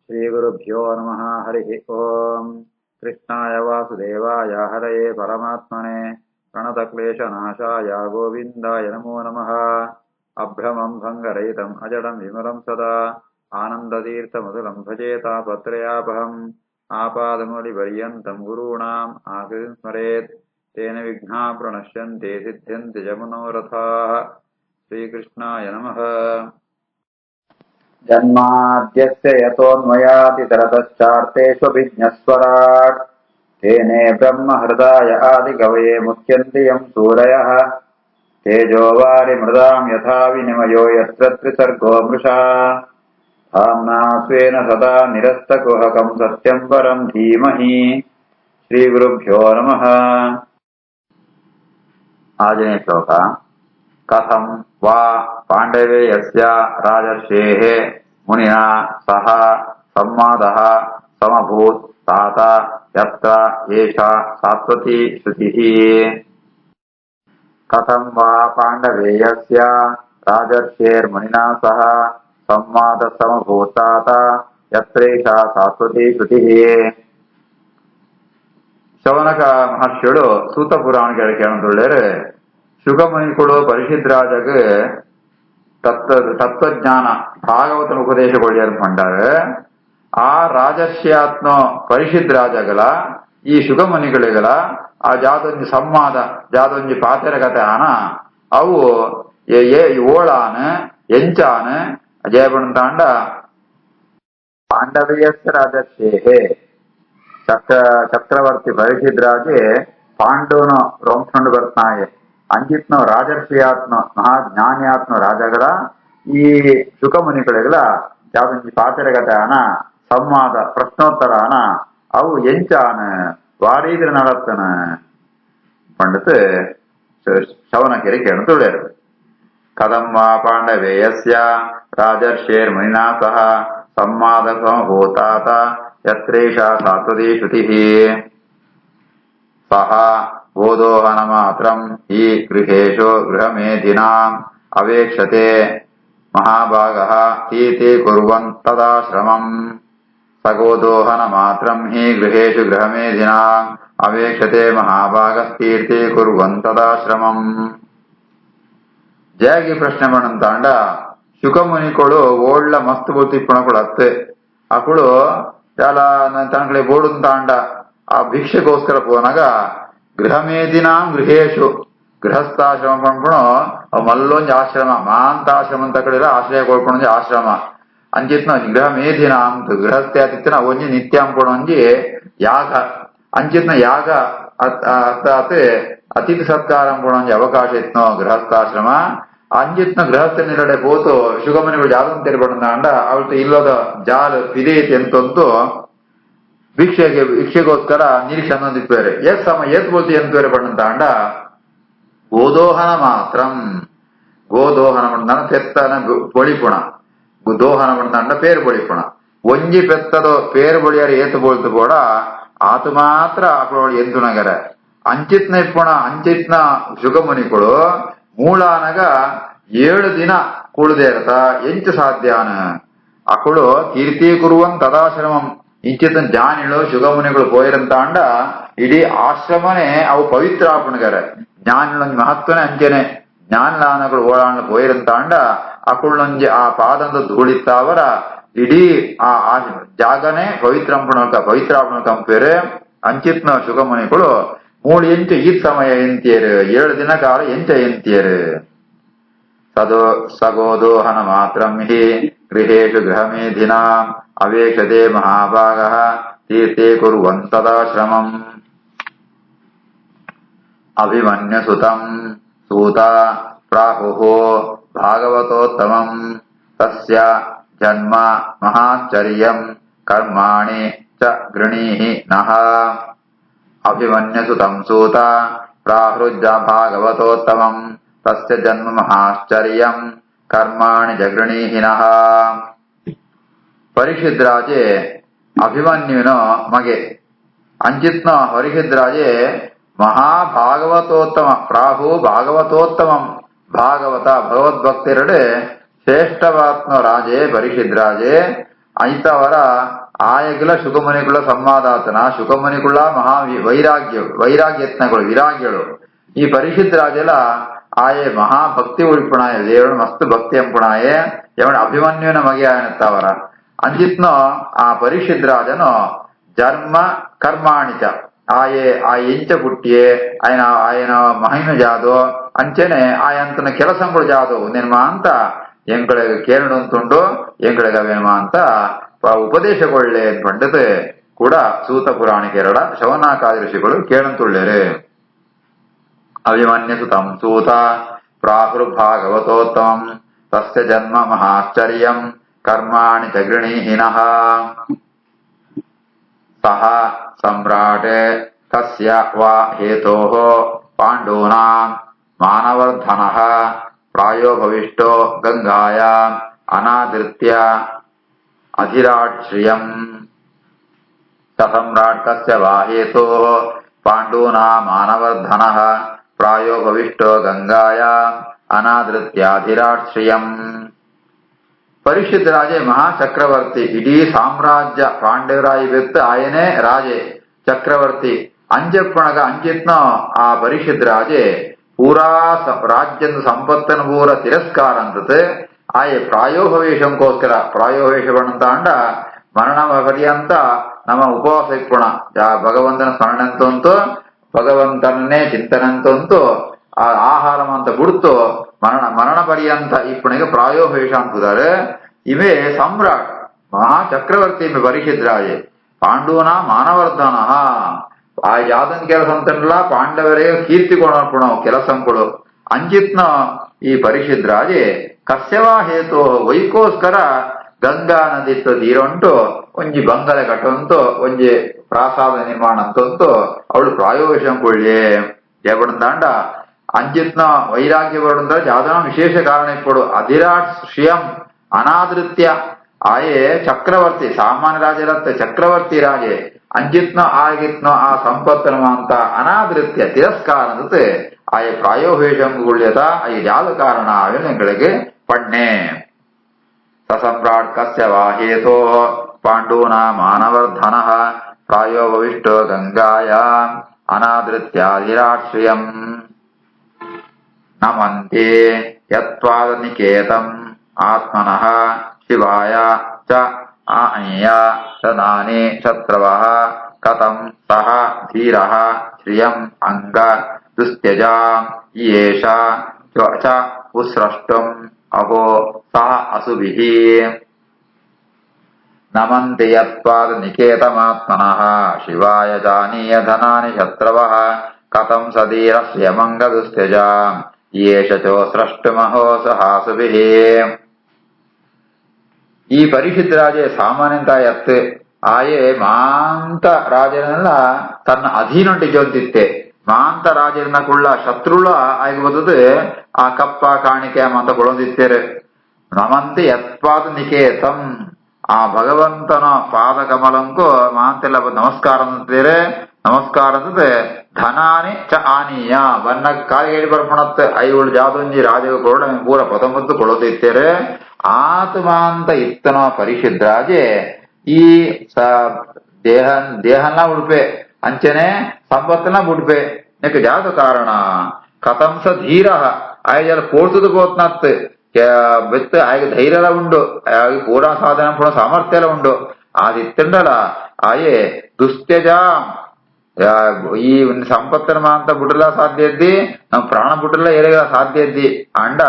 श्रीगुरुभ्यो नमः। हरिः ओम्। कृष्णाय वासुदेवाय हरये परमात्मने प्रणतक्लेशनाशाय गोविन्दाय नमो नमः। अभ्रमं भङ्गरहितम् अजडं विमलं सदा आनन्दतीर्थमधुरं भजेतापत्रयापहम् आपादमौलिपर्यन्तं गुरूणाम् आकृतिं स्मरेत् तेन विघ्नाः प्रणश्यन्ते सिद्ध्यन्ति च मनोरथाः। श्रीकृष्णाय नमः। जन्माद्यस्य यतोऽन्वयादितरतश्चार्तेष्वभिज्ञस्वराट् तेने ब्रह्महृदाय आदिकवये मुह्यन्ति यं सूरयः तेजोवारिमृदां यथा विनिमयो यत्र त्रिसर्गो मृषा धाम्ना स्वेन सदा निरस्तकुहकं सत्यं परं धीमहि। श्रीगुरुभ्यो नमः। आजने श्लोक कथं वा पाण्डवेयस्य राजर्षेः मुनिना सह संवादः समभूत् तात यत्र एषा सात्वती श्रुतिः। कथं वा पाण्डवेयस्य राजर्षेर्मुनिना सह संवादः समभूत् तात यत्रेषा सात्वती श्रुतिः. ಶೌನಕ ಮಹರ್ಷಿಗಳು ಸೂತ ಪುರಾಣ ಕೇಳಿಕೊಳ್ಳುತ್ತಾರೆ. ಶುಕಮುನಿಗಳು ಪರಿಷಿದ್ ರಾಜಗೆ ತತ್ವಜ್ಞಾನ ಭಾಗವತನ ಉಪದೇಶ ಕೊಡ್ಯಾರು. ಆ ರಾಜರ್ಷಿಯಾತ್ಮ ಪರಿಷಿದ್ ರಾಜಗಳ ಈ ಶುಕಮುನಿಗಳಿಗಳ ಆ ಜಾದೊಂಜಿ ಸಂವಾದ ಜಾದೊಂಜಿ ಪಾತೆರ ಕಥೆ ಆನ ಅವು ಓಳಾನ ಎಂಚಾನ ಜಯಪಣಂತಾಂಡ ಪಾಂಡವೀಯಸ್ಯ ರಾಜರ್ಷೇಹೇ ಚಕ್ರವರ್ತಿ ಪರಿಷಿದ್ರಾಜೆ ಪಾಂಡವನ ರೋಂಕೊಂಡು ಬರ್ತಾನೆ ಅಂಜಿತ್ನ ರಾಜರ್ಷಿಯಾತ್ಮ ಮಹಾಜ್ಞಾನಿಯಾತ್ಮ ರಾಜಗಳ ಈ ಶುಕಮುನಿಗಳಿಗಳ ಯಾವ್ದೊಂದು ಪಾತೆರಗತಾನ ಸಂವಾದ ಪ್ರಶ್ನೋತ್ತರಾನ ಅವು ಎಂಚಾನ ವಾರೀದ್ರ ನಡತ್ತನ ಪಂಡಿತ್ ಶವನಕೆರೆ ಕೇಳುತ್ತೇಳು. ಕಥಂ ವಾ ಪಾಂಡವೇಯಸ್ಯ ರಾಜರ್ಷೇರ್ಮುನಿನಾ ಸಹ ಸಂವಾದ ಸಮಭೂತಾತ ಯತ್ರೇಷಾ ಸಾತ್ವತೀ ಶ್ರುತಿಃ. ಸಹ ಗೋದೋಹನ ಮಾತ್ರಂ ಹಿ ಗೃಹೇಶು ಗೃಹಮೇಧಿನಾಂ ಅವೇಕ್ಷತೆ ಮಹಾಭಾಗಃ ತೀರ್ಥೇ ಕುರ್ವನ್ ತದಾಶ್ರಮಂ. ಸಗೋದೋಹನ ಮಾತ್ರಂ ಹಿ ಗೃಹೇಶು ಗೃಹಮೇಧಿನಾಂ ಅವೇಕ್ಷತೆ ಮಹಾಭಾಗಸ್ತೀರ್ಥೇ ಕುರ್ವನ್ ತದಾಶ್ರಮಂ. ಜಯಾಗಿ ಪ್ರಶ್ನೆ ಮಾಡಂತಾಂಡ ಶುಕಮುನಿಗಳು ಓಳ್ಳ ಮಸ್ತ್ ಬುತ್ತಿ ಪುಣಕೊಳತ್ತೆ ಅಕ್ಕಳು చాలా తనకಡೆ ಬೋಡುಂತಾಂಡ ಆ ಭಿಕ್ಷೆಗೋಸ್ಕರ ಪೋನಾಗ ಗೃಹಮೇಧಿನಾಂ ಗೃಹೇಶು ಗೃಹಸ್ಥಾಶ್ರಮ ಪಂಪಣು ಮಲ್ಲೊಂಜಿ ಆಶ್ರಮ ಮಾಂತಾಶ್ರಮ ಅಂತ ಕಡೆ ಆಶ್ರಯ ಕೊಡ್ಕೊಂಡೊಂಜಿ ಆಶ್ರಮ ಅಂಚಿತ್ನ ಗೃಹಮೇಧಿನಾಂ ಗೃಹಸ್ಥೆ ಆತಿತ್ಯನ ಒಂಜಿ ನಿತ್ಯಂ ಕೊಡೊಂಜಿ ಯಾಗ ಅಂಚಿತ್ನ ಯಾಗ ಅತ್ತೆ ಅತಿಥಿ ಸತ್ಕಾರಂ ಕೊಡೊಂಜಿ ಅವಕಾಶ ಇತ್ನೋ ಗೃಹಸ್ಥಾಶ್ರಮ ಅಂಜಿತ್ನ ಗೃಹಸ್ಥ ನಿರಡೆ ಪೋತು ಶುಗಮನಿಗಳು ಜಾಗಂ ತೆರಪಡಂದಾಂಡ ಅವತ್ತು ಇಲ್ಲದ ಜಾಲ ಪಿದೇತಿ ಅಂತಂತೂ ಭಿಕ್ಷೆಗೋಸ್ಕರ ನಿರೀಕ್ಷೆ ಅನ್ನೊಂದಿಪ್ಪೇರೆ ಎಸ್ ಸಮ ಎತ್ ಬೋತಿ ಎಂತೇರೆ ಪಡಂತಾಂಡ ಗೋದೋಹನ ಮಾತ್ರಂ ಗೋದೋಹನ ಪಡಂದಾಂಡ ಪೆತ್ತನ ಬೊಳಿಪುಣ ದೋಹನ ಪಡಂದಾಂಡ ಪೇರು ಬೊಳಿಪುಣ ಒಂಜಿ ಪೆತ್ತದ ಪೇರು ಬೊಳಿಯಾರ ಏತು ಬೋಳ್ತು ಕೂಡ ಆತು ಮಾತ್ರ ಅಕ್ಕಳೊಳಿ ಎಂತುನಗರ ಅಂಚಿತ್ನ ಇಪ್ಪುಣ ಅಂಚಿತ್ನ ಶುಗಮುನಿಗಳು ಮೂಳಾನಗ 7 ದಿನ ಕುಳ್ದೇರತ ಎಂಚು ಸಾಧ್ಯಾನ ಅಕ್ಕಳು ಕೀರ್ತಿ ಕುರುವನ್ ತದಾಶ್ರಮಂ ಇಂಚಿತನ್ ಜಾನಿಳು ಶುಗಮುನಿಗಳು ಪೋಯಿರಂತಾಂಡ ಇಡೀ ಆಶ್ರಮನೇ ಅವು ಪವಿತ್ರ ಆಪಣಗರ ಜ್ಞಾನಿಳೊಂಜಿ ಮಹತ್ವನೇ ಅಂಚೆನೆ ಜ್ಞಾನಲಾನಗಳು ಓಳಾಣ ಪೋಯಿರಂತಾಂಡ ಅಕ್ಕಳೊಂಜಿ ಆ ಪಾದಂದ ಧೂಳಿತ್ತಾವರ ಇಡೀ ಆ ಜಾಗನೇ ಪವಿತ್ರಾಪಣ ಕಂಪೇರೆ ಅಂಚಿತ್ನ ಶುಗಮುನಿಗಳು ಮೂಳು ಎಂಚು ಈ ಸಮಯ ಎಂತಿಯರು 7 ದಿನ ಕಾಲ ಎಂಚ ಎಂತಿಯರು. ಸಗೋದೋಹನ ಮಾತ್ರಂ ಹಿ ಗೃಹೇಶು ಗೃಹಮೇಧಿನಾಂ ಅವೇಕ್ಷತೆ ಮಹಾಭಾಗಃ ತೀರ್ಥೇ ಕುರ್ವನ್ ತದಾಶ್ರಮಂ. ಅಭಿಮನ್ಯುಸುತಂ ಸೂತ ಪ್ರಾಹುಃ ಭಾಗವತೋತ್ತಮಂ ತಸ್ಯ ಜನ್ಮ ಮಹಾಶ್ಚರ್ಯಂ ಕರ್ಮಾಣಿ ಚ ಗೃಣೀಹಿ ನಃ. ಅಭಿಮನ್ಯುಸುತಂ ಸೂತ ಪ್ರಾಹೃಜ್ಯ ಭಾಗವತೋತ್ತಮಂ ತಸ್ಯ ಜನ್ಮ ಮಹಾಶ್ಚರ್ಯಂ ಕರ್ಮಾಣಿ ಜಗೃಣೀಹಿ ನಃ. ಪರಿಷಿದ್ರಾಜೆ ಅಭಿಮನ್ಯುವಿನ ಮಗೆ ಅಂಚಿತ್ನ ಪರಿಷಿದ್ರಾಜೆ ಮಹಾಭಾಗವತೋತ್ತಮ ಪ್ರಾಹು ಭಾಗವತೋತ್ತಮಂ ಭಾಗವತ ಭಗವದ್ಭಕ್ತಿರಡೆ ಶ್ರೇಷ್ಠವಾತ್ಮ ರಾಜೇ ಪರಿಷಿದ್ರಾಜೆ ಐತವರ ಆಯಗಳ ಶುಕಮುನಿಗಳ ಸಂವಾದಾತನ ಶುಕಮುನಿಗಳ ಮಹಾ ವೈರಾಗ್ಯತ್ನಗಳು ವಿರಾಗ್ಯಗಳು ಈ ಪರಿಶುದ್ಧ ರಾಜೆಲ್ಲ ಆಯೆ ಮಹಾಭಕ್ತಿ ಉಳ್ಪುಣಾಯ ದೇವಳು ಮಸ್ತ್ ಭಕ್ತಿ ಎಂಪುಣಾಯೆ ಎವಣ ಅಭಿಮನ್ಯುವಿನ ಮಗೆ ಆಯನತ್ತವರ ಅಂಜಿತ್ನೋ ಆ ಪರಿಶುದ್ಧ ರಾಜನು ಜನ್ಮ ಕರ್ಮಾಣಿಚ ಆಯೆ ಆ ಎಂಚ ಪುಟ್ಟಿಯೇ ఆయన ಮಹಿಮ ಜಾದೋ ಅಂಚೆನೆ ಆಯಂತನ ಕೆಲಸಗಳು ಜಾದೋ ನಿರ್ಮಾ ಅಂತ ಎಂಗಳಿಗೆ ಕೇರಡುಂಟುಂಡು ಎಂಗಳಿಗೆ ಅವೇಮ ಅಂತ ಉಪದೇಶಗೊಳ್ಳೆ ಪಂಡದ ಕೂಡ ಸೂತ ಪುರಾಣಿಕೆರಡ ಶವನಾಕಾದಿ ಋಷಿಗಳು ಕೇಳಂತುಳ್ಳೇರೆ ಅಭಿಮನ್ಯಸು ತಂ ಸೂತ ಪ್ರಾಹುರ್ಭಾಗವತೋತ್ತಮಂ ತಸ್ಯ ಜನ್ಮ ಮಹಾಶ್ಚರ್ಯಂ ಕರ್ಮಾಣಿ ಚ ಗೃಣೀಹಿನಃ ಸಹ ಸಮ್ರಾಟೆ ತಸ್ಯ ವಾ ಹೇತೋಃ ಪಾಂಡೂನಾಂ ಮಾನವರ್ಧನಃ ಪ್ರಾಯೋ ಭವಿಷ್ಟೋ ಗಂಗಾಯಾಂ ಅನಾದೃತ್ಯ ಅಧಿರಾಟ್ ಶ್ರಿಯಂ ಸಮ್ರಾಟ್ ತಸ್ಯ ವಾ ಹೇತೋಃ ಪಾಂಡೂನಾಂ ಮಾನವರ್ಧನಃ ಪ್ರಾಯೋ ಭವಿಷ್ಟೋ ಗಂಗಾಯಾಂ ಅನಾದೃತ್ಯಾಧಿರಾಟ್ ಶ್ರಿಯಂ ಪರಿಶುದ್ಧ ರಾಜೆ ಮಹಾಚಕ್ರವರ್ತಿ ಇಡೀ ಸಾಮ್ರಾಜ್ಯ ಪಾಂಡವರಾಯಿ ಬೆತ್ತ ಆಯನೇ ರಾಜೆ ಚಕ್ರವರ್ತಿ ಅಂಜಪ್ಪಣಗ ಅಂಜಿತ್ನ ಆ ಪರಿಶುದ್ಧ ರಾಜೆ ಪೂರಾ ರಾಜ್ಯದ ಸಂಪತ್ತನ ಪೂರ ತಿರಸ್ಕಾರ ಅಂತತೆ ಆಯೆ ಪ್ರಾಯೋಭವೇಶಂಕೋಸ್ಕರ ಪ್ರಾಯೋಭವೇಶ ಬಣ್ಣಂತ ಅಂಡ ಮರಣ ಪರ್ಯಂತ ನಮ್ಮ ಉಪವಾಸ ಇಪ್ಪುಣ ಭಗವಂತನ ಸ್ಮರಣಂತಂತೂ ಭಗವಂತನನ್ನೇ ಚಿಂತನಂತಂತೂ ಆ ಆಹಾರವಂತ ಬಿಡ್ತು ಮರಣ ಪರ್ಯಂತ ಇಪ್ಪಣಿಗೆ ಪ್ರಾಯೋಭವೇಶ ಅಂತಿದ್ದಾರೆ ಇವೇ ಸಮ್ರಾಟ್ ಮಹಾಚಕ್ರವರ್ತಿ ಪರಿಶುದ್ಧ ರಾಜೆ ಪಾಂಡೂನ ಮಾನವರ್ಧನ ಆ ಯಾದನ್ ಕೆಲಸ ಅಂತಲ್ಲ ಪಾಂಡವರೇ ಕೀರ್ತಿ ಕೊಡೋಣ ಕೆಲಸಗಳು ಅಂಜಿತ್ನ ಈ ಪರಿಶುದ್ಧ ರಾಜೆ ಕಸ್ಯವಾ ಹೇತು ವೈಕೋಸ್ಕರ ಗಂಗಾ ನದಿತ್ತು ತೀರುಂಟು ಒಂಜಿ ಬಂಗಲೆ ಕಟ್ಟುಂಟು ಒಂಜಿ ಪ್ರಾಸಾದ ನಿರ್ಮಾಣ ಅಂತಂತೂ ಅವಳು ಪ್ರಾಯೋಷಂ ಕೊಳ್ಳಿ ಎಬಡಂದಾಂಡ ಅಂಜಿತ್ನ ವೈರಾಗ್ಯ ಬರುಂದ ಯಾವ್ದನ ವಿಶೇಷ ಕಾರಣ ಇಪ್ಪಡು ಅಧಿರಾಟ್ ಶ್ರಿಯಂ ಅನಾದೃತ್ಯ ಆಯೆ ಚಕ್ರವರ್ತಿ ಸಾಮಾನ್ಯ ರಾಜರತ್ತ ಚಕ್ರವರ್ತಿ ರಾಜೆ ಅಂಜಿತ್ನ ಆಗಿತ್ನ ಆ ಸಂಪತ್ತನ ಅಂತ ಅನಾದೃತ್ಯ ತಿರಸ್ಕಾರ ಅಂತೆ ಆಯೆ ಪ್ರಾಯೋಭೇಷಂಗುಳ್ಯತ ಐ ಯಾವ್ದು ಕಾರಣ ಅವೆಗಳಿಗೆ ಪಡ್ನೆ ಸಸಮ್ರಾಟ್ ಕಸ್ಯ ವಾ ಹೇತೋ ಪಾಂಡೂನ ಮಾನವರ್ಧನ ಪ್ರಾಯೋ ಭವಿಷ್ಟೋ ಗಂಗಾಯಾಂ ಅನಾದೃತ್ಯಾಧಿರಾಟ್ ಶ್ರಿಯಂ ನಮಂತೆ ಯತ್ಪಾದ ನಿಕೇತಂ ಆತ್ಮನಃ ಶಿವಾಯ ಚ ಆನೀಯ ಸದಾನಿ ಶತ್ರವಃ ಕಥಂ ಸಹ ಧೀರಃ ಶ್ರಿಯಂ ಅಂಗ ದುಸ್ತ್ಯಜಾಂ ಯೇಷ ಚ ಉಸ್ರಷ್ಟಂ ಅಹೋ ಸಹ ಅಸುಭಿಃ ನಮಂತೆ ಯತ್ಪಾದ ನಿಕೇತಮಾತ್ಮನಃ ಶಿವಾಯ ಜಾನೀಯ ಧನಾನಿ ಶತ್ರವಃ ಕಥಂ ಸ ಧೀರ ಶ್ರಿಯಮಂಗ ದುಸ್ತ್ಯಜಾಂ ಯೇಷ ಚ ಸ್ರಷ್ಟಮಹೋ ಸಹ ಅಸುಭಿಃ ಈ ಪರಿಶುದ್ಧ ರಾಜೆ ಸಾಮಾನ್ಯಂತ ಎತ್ತು ಆಯೆ ಮಾಂತ ರಾಜನೆಲ್ಲ ತನ್ನ ಅಧೀನೊಂಟಿ ಜೋದಿತ್ತೆ ಮಾಂತ ರಾಜನ ಕುಳ್ಳ ಶತ್ರುಳ ಆಗಿಬದುದು ಆ ಕಪ್ಪ ಕಾಣಿಕೆ ಅಂತ ಕೊಳೊಂದಿತ್ತೇರೆ ನಮಂತೆ ಯತ್ಪಾದ ನಿಕೇತಂ ಆ ಭಗವಂತನ ಪಾದ ಕಮಲಂಕು ಮಾಂತೆಲ್ಲ ನಮಸ್ಕಾರ ಅಂತಾರೆ ನಮಸ್ಕಾರ ಅಂತದೆ ಧನಾನಿ ಚ ಆನೀಯ ಬನ್ನ ಕಾಲಿಗೆ ಬರ್ಪಣತ್ ಐವಳು ಜಾದೊಂಜಿ ರಾಜಗ ಕೊರಡ ಪೂರ ಪತಂಬತ್ತು ಕೊಳೋದಿತ್ತೇರೆ ಆತ್ಮಾಂತ ಇತ್ತನ ಪರಿಶುದ್ಧ ರಾಜೆ ಈ ದೇಹನ ಉಡುಪೆ ಅಂಚನೆ ಸಂಪತ್ತನ ಉಡುಪೆ ನೆಕ್ ಜಾತ ಕಾರಣ ಕಥಂಸ ಧೀರ ಆಯ್ಜಲ ಪೋಡ್ತದ ಗೋತ್ನತ್ ಬೆತ್ತ ಆಯ್ಗ ಧೈರ್ಯಲ ಉಂಡು ಆಯ್ಗ ಪೂರಾ ಸಾಧನ ಪೂರ ಸಾಮರ್ಥ್ಯಲ ಉಂಡು ಆದಿತ್ತಂಡಲ ಆಯೆ ದುಸ್ತ್ಯಜ ಈ ಸಂಪತ್ತನ ಮಾಂತ ಬುಡಲ ಸಾಧ್ಯ ಇದ್ದಿ ನಮ್ ಪ್ರಾಣ ಬುಡಲ ಏರಿಗ ಸಾಧ್ಯ ಇದ್ದಿ ಅಂಡ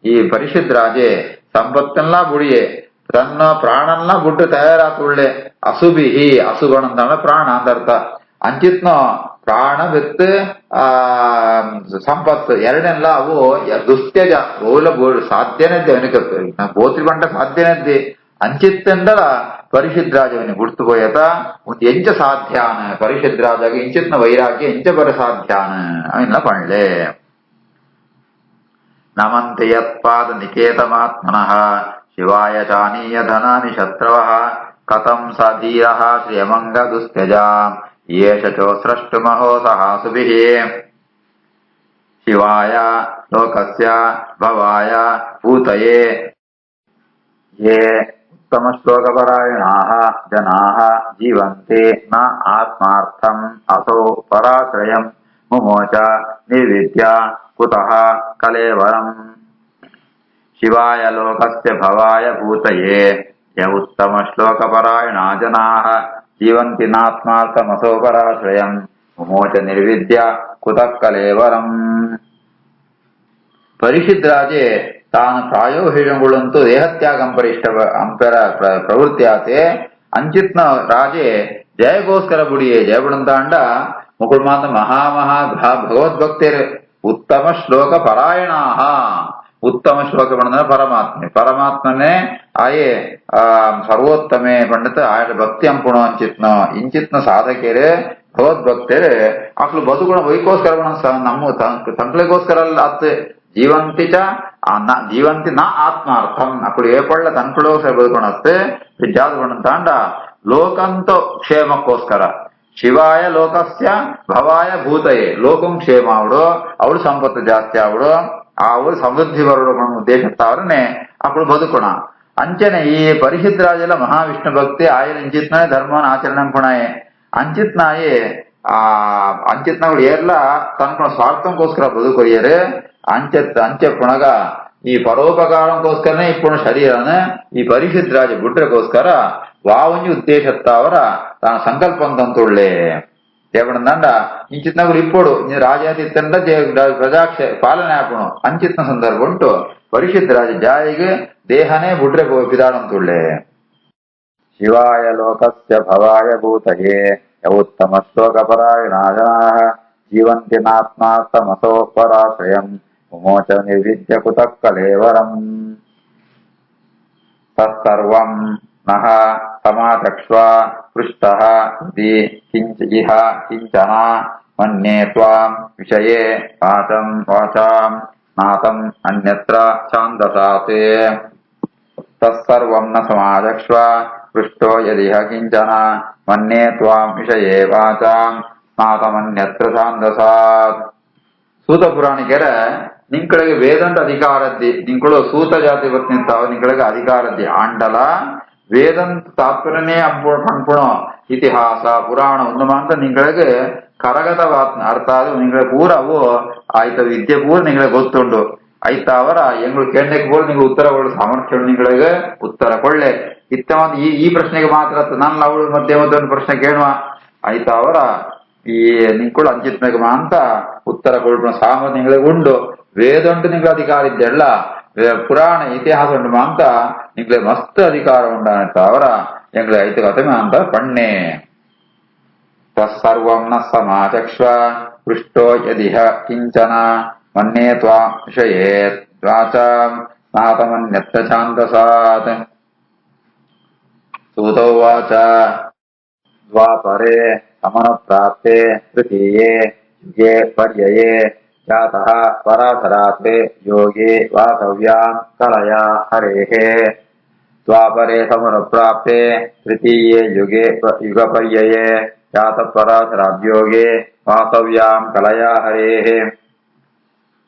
ಈ ಪರಿಶುದ್ಧ ರಾಜೆ ಸಂಪತ್ತನ್ನ ಬುಡಿಯೆ ತನ್ನ ಪ್ರಾಣನ್ನ ಬುಟ್ಟು ತಯಾರಾತುಳ್ಳೆ ಅಸುಬಿಹಿ ಅಸುಗಣಂದ ಪ್ರಾಣ ಅಂದರ್ಥ ಅಂಚಿತ್ನ ಪ್ರಾಣ ಬೆತ್ತು ಸಂಪತ್ತು ಎರಡೆಲ್ಲ ಅವು ದುಸ್ತ್ಯಜ ಓಲ ಸಾಧ್ಯನಿದ್ದೆ ಅವನಿಗೆ ಬೋತ್ರಿ ಬಂಟ ಸಾಧ್ಯನಿದ್ದೆ ಅಂಚಿತ್ತಂಡಲ ಪರಿಶುದ್ಧ ರಾಜವನಿ ಗುರ್ತು ಹೋಯತ ಒಂದು ಎಂಚ ಸಾಧ್ಯಾನ ಪರಿಶುದ್ಧ ರಾಜಾಗ ಇಂಚಿತ್ನ ವೈರಾಗ್ಯ ಎಂಚ ಬರ ಸಾಧ್ಯಾನ ಅವನ್ನ ಪಣ್ಲೆ ನಮಂತೆ ಯತ್ಪಾದ ನಿಕೇತಮಾತ್ಮನಃ ಶಿವಾಯ ಚಾನೀಯ ಧನಾನಿ ಶತ್ರವಃ ಕಥಂ ಸ ಧೀರಃ ಶ್ರಿಯಮಂಗ ದುಸ್ತ್ಯಜಾಂ ಯೇಷ ಚೋ ಸ್ರಷ್ಟುಮಹೋ ಸಹ ಸುಭಿಃ ಶಿವಾಯ ಲೋಕಸ್ಯ ಭವಾಯ ಭೂತಯೇ ಯೇ उत्तम श्लोकपरायणाः जनाः जीवन्ते न आत्मार्थम् असौ पराश्रयम् मुमोच निर्विद्य कुतः कलेवरम् शिवाय लोकस्य भवाय भूतये य उत्तम श्लोकपरायणा जनाः जीवन्ति नात्मार्थमसौ पराश्रयम् मुमोच निर्विद्य कुतः कलेवरम् ಪರಿಷಿದ್ ರಾಜೆ ತಾನು ಪ್ರಾಯೋಹಿಣಗುಳಂತೂ ದೇಹತ್ಯಾಗಂ ಪರಿಷ್ಠ ಅಂಪೆರ ಪ್ರವೃತ್ತಿ ಆತೆ ಅಂಚಿತ್ನ ರಾಜೆ ಜಯಗೋಸ್ಕರ ಬುಡಿಯೇ ಜಯಬುಡಂತ ಅಂಡ ಮುಕುಳ್ ಮಾತ ಮಹಾಮಹಾ ಭಗವದ್ಭಕ್ತರು ಉತ್ತಮ ಶ್ಲೋಕ ಪರಾಯಣಾಹ ಉತ್ತಮ ಶ್ಲೋಕ ಪಂಡ ಪರಮಾತ್ಮನೇ ಆಯೇ ಸರ್ವೋತ್ತಮೆ ಪಂಡಿತ ಆಯ ಭಕ್ತಿ ಅಂಪುಣ ಅಂಚಿತ್ನ ಇಂಚಿತ್ನ ಸಾಧಕರು ಭಗವದ್ಭಕ್ತರು ಅಕ್ಲು ಬದುಕುಣ ವೈಕೋಸ್ಕರ ನಮ್ಮ ತಂಕ್ಳಿಗೋಸ್ಕರ ಅಲ್ಲ ಅತ್ జీవంతి నా ఆత్మార్థం అప్పుడు ఏ పళ్ళ తనకులో బతుకునస్తే విద్యార్థి తాండ లోకంతో క్షేమక్కోస్కర ಶಿವಾಯ ಲೋಕಸ್ಯ ಭವಾಯ ಭೂತಯೇ ಲೋಕಂ ಕ್ಷೇಮ ಅವಳು ಸಂಪತ್ತು ಜಾಸ್ತಿ ಅವಳು ಸಮೃದ್ಧಿ ಬರೋಡು ಉದ್ದೇಶತ್ತಾವ್ರನ್ನೇ ಅప్పుడు ಬದುಕೋಣ ಅಂಚನೆ ಈ ಪರಿಷಿದ್ ರಾಜಲ ಮಹಾವಿಷ್ಣು ಭಕ್ತಿ ఆయన ಇಂಚಿತ್ನಾಯ ಧರ್ಮನ ಆಚರಣೆ ಪುಣಾಯೇ ಅಂಚಿತ್ನಾಯೇ ಅಂಚಿತ್ನಗಳು ಏರ್ಲ ತನ್ಕೊಳ ಸ್ವಾರ್ಥಂಗೋಸ್ಕರ ಬದುಕೊಯ್ಯರು ಅಂಚೆ ಪುಣಗ ಈ ಪರೋಪಕಾರಂಗೋಸ್ಕರನೇ ఇప్పుడు ಶರೀರನ ಈ ಪರಿಷಿದ್ ರಾಜ ಬುಡ್ರಗೋಸ್ಕರ ವಾವಂಜಿ ಉದ್ದೇಶತ್ತಾವರ ತಾನ ಸಂಕಲ್ಪಂತಂತುಳ್ಳೆ ದೇವಣಂದ ಇಂಚಿತ್ನಗಳು ఇప్పుడు ರಾಜಾದಿತ್ತಂಡ ಪ್ರಜಾಕ್ಷ ಪಾಲನೆ ಆಪುಣು ಅಂಚಿತ್ನ ಸಂದರ್ಭ ಉಂಟು ಪರಿಷಿದ್ ರಾಜ ಜಾಯಿಗೆ ದೇಹನೇ ಬುಡ್ರೆ ಬಿದಾಡಂತುಳ್ಳೆ ಶಿವಾಯ ಲೋಕಸ್ಯ ಭವಾಯ ಭೂತಯೇ ಉತ್ತಮ ಶ್ಲೋಕಪರಾಯಣಾಃ ಜೀವಂತಿ ನಾತ್ಮಾರ್ಥಮಸೋ ಪರಾಶ್ರಯಂ ಮುಮೋಚ ನಿರ್ವಿದ್ಯ ಕುತಃ ಕಲೇವರಂ ತತ್ಸರ್ವಂ ನಃ ಸಮಾಚಕ್ಷ್ವ ಪೃಷ್ಟಃ ಇತಿ ಇಹ ಕಿಂಚನ ಮನ್ಯೇ ತ್ವಾಂ ವಿಷಯೇ ವಾಚಾಂ ನಾತಂ ಅನ್ಯತ್ರ ಛಾಂದಸಾತ್ ತತ್ಸರ್ವಂ ನ ಸಮಾಚಕ್ಷ್ವ ಪೃಷ್ಟೋ ಯದಿಹ ಕಿಂಚನ ಮನ್ಯೇ ತ್ವಾಂ ವಿಷಯೇ ವಾಚಾಂ ನಾತಮನ್ಯತ್ರ ಛಾಂದಸಾತ್ ಸೂತ ಪುರಾಣಿಕರ ನಿಂಕಳಿಗೆ ವೇದಂತ ಅಧಿಕಾರದ್ದಿ ನಿಂಕಳು ಸೂತ ಜಾತಿ ಬರ್ತಿಂತಾವ ನಿಂಕಳಿಗೆ ಅಧಿಕಾರದ್ದಿ ಆಂಡಲ ವೇದಂತ ತಾತ್ಪರ್ಯನೇ ಪಣ್ಪುಣ ಇತಿಹಾಸ ಪುರಾಣ ಒಂದು ಮಾತ್ರ ನಿಂಗಳಿಗೆ ಕರಗತ ಅರ್ಥ ಆದ ನಿಂಗಳಿಗೆ ಪೂರ ಅವು ಆಯ್ತ ವಿದ್ಯೆ ಪೂರ ನಿಂಗಳಿಗೆ ಗೊತ್ತುಂಡು ಆಯ್ತ ಅವರ ಎಂಗಳು ಕೇಳಕ್ಕೆ ಪೂರ ನಿಂಗೆ ಉತ್ತರ ಕೊಡೋ ಸಾಮರ್ಥ್ಯ ನಿಂಗಳಿಗೆ ಉತ್ತರ ಕೊಳ್ಳೆ ಇತ್ತ ಈ ಪ್ರಶ್ನೆಗೆ ಮಾತ್ರ ನಾನು ಅವಳು ಮಧ್ಯೆ ಒಂದು ಪ್ರಶ್ನೆ ಕೇಳುವ ಆಯ್ತ ಅವರ ಈ ನಿಂಕುಳು ಅಂಚಿತ್ನಾಗ ಅಂತ ಉತ್ತರ ಕೊಡ್ಬಿಡ ಸಾಮರ್ಥ್ಯ ನಿಂಗಳಿಗೆ ಉಂಡು ವೇದ ಉಂಟು ನಿಂಗೆ ಅಧಿಕಾರ ಇದ್ದೆಲ್ಲ ಪುರಾಣ ಇತಿಹಾಸ ಉಂಟು ಅಂತ ನಿಂಗೆ ಮಸ್ತ್ ಅಧಿಕಾರ ಉಂಟ ಅವರ ಎಂಗ್ಳೆ ಐತ ಕಥೆ ಅಂತ ಪಣ್ಣೆ ತತ್ಸರ್ವಂ ನ ಸಮಾಚಕ್ಷ್ವ ಪೃಷ್ಟೋ ಯದಿಹ ಕಿಂಚನ ಮನ್ಯೇ ತ್ವಾಂ ವಿಷಯೇ ವಾಚಾಂ ನಾತಮನ್ಯತ್ರ ಛಾಂದಸಾತ್ ಸೂತೋವಾಚ ದ್ವಾಪರೇ ಸಮನುಪ್ರಾಪ್ತೆ ತೃತೀಯೇ ಯುಗೆ ಪರ್ಯಯೇ ಜಾತಃ ಪರಾಶರಾತ್ ಯೋಗೇ ವಾಸವ್ಯಾಂ ಕಲಯಾ ಹರೇಃ ದ್ವಾಪರೇ ಸಮನುಪ್ರಾಪ್ತೆ ತೃತೀಯೇ ಯುಗಪರ್ಯಯೇ ಜಾತಃ ಪರಾಶರಾದ್ಯೋಗೇ ವಾಸವ್ಯಾಂ ಕಲಯಾ ಹರೇಃ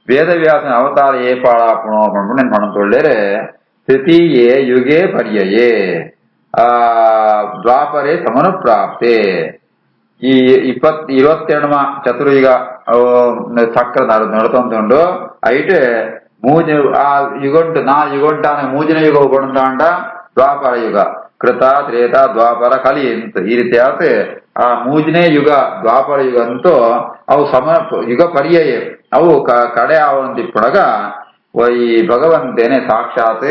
ವೇದವ್ಯಾಸನ ಅವತಾರ ಏಪಾಳಾಪುಣೋ ಪಣ್ಣು ಪಣಂತೊಳ್ಳೇರೆ ತೃತೀಯೇ ಯುಗೆ ಪರ್ಯಯೇ ದ್ವಾಪರೇ ಸಮನುಪ್ರಾಪ್ತೆ ಈ 22వ ಚತುರ್ಯುಗ ಚಕ್ರ ನಡತೊಂದುಂಡು ಐಟೆ ಮೂಜ ಆ ಯುಗಂಟು ಯುಗಂಟಾನ ಮೂಜಿನ ಯುಗ ಉಪಂಡ ದ್ವಾಪರ ಯುಗ ಕೃತ ತ್ರೇತ ದ್ವಾಪರ ಕಲಿ ಅಂತ ಈ ರೀತಿ ಆಗುತ್ತೆ ಆ ಮೂಜನೇ ಯುಗ ದ್ವಾಪರ ಯುಗ ಅಂತೂ ಅವು ಯುಗ ಪರ್ಯಾಯ ಅವು ಕಡೆ ಆವಂತಿಪ್ಪೊಳಗ ಈ ಭಗವಂತೇನೆ ಸಾಕ್ಷಾತ್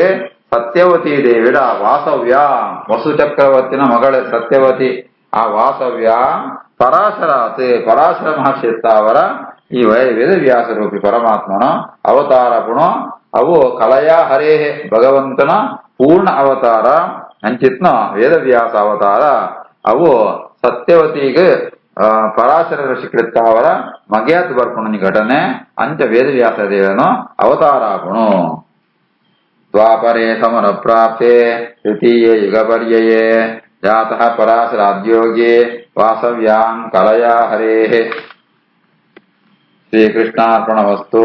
ಸತ್ಯವತಿ ದೇವಿರ ವಾಸವ್ಯ ವಸು ಚಕ್ರವರ್ತಿನ ಮಗಳ ಸತ್ಯವತಿ ಆ ವಾಸವ್ಯ ಪರಾಶರ ಮಹರ್ಷಿ ಅವರ ಈ ವೇದವ್ಯಾಸ ರೂಪಿ ಪರಮಾತ್ಮನ ಅವತಾರ ಗುಣ ಅವು ಕಲಯಾ ಹರೇಹೆ ಭಗವಂತನ ಪೂರ್ಣ ಅವತಾರ ಅಂಚಿತ್ನ ವೇದವ್ಯಾಸ ಅವತಾರ ಅವು ಸತ್ಯವತಿಗೆ ಪರಾಶರ ಋಷಿಕೃತ ಅವರ ಮಗ್ಯಾತ್ ಬರ್ಕೊಂಡು ಘಟನೆ ಅಂಚ ವೇದವ್ಯಾಸ ದೇವನು ಅವತಾರ ಗುಣ ದ್ವಾಪರೇ ಸಮನ ಪ್ರಾಪ್ತೆ ತೃತೀಯೇ ಯುಗಪರ್ಯಯೇ ಜಾತಃ ಪರಾಶರಾದ್ಯೋಗೇ ವಾಸವ್ಯಾಂ ಕಲಯಾ ಹರೇಃ ಶ್ರೀಕೃಷ್ಣಾರ್ಪಣಮಸ್ತು.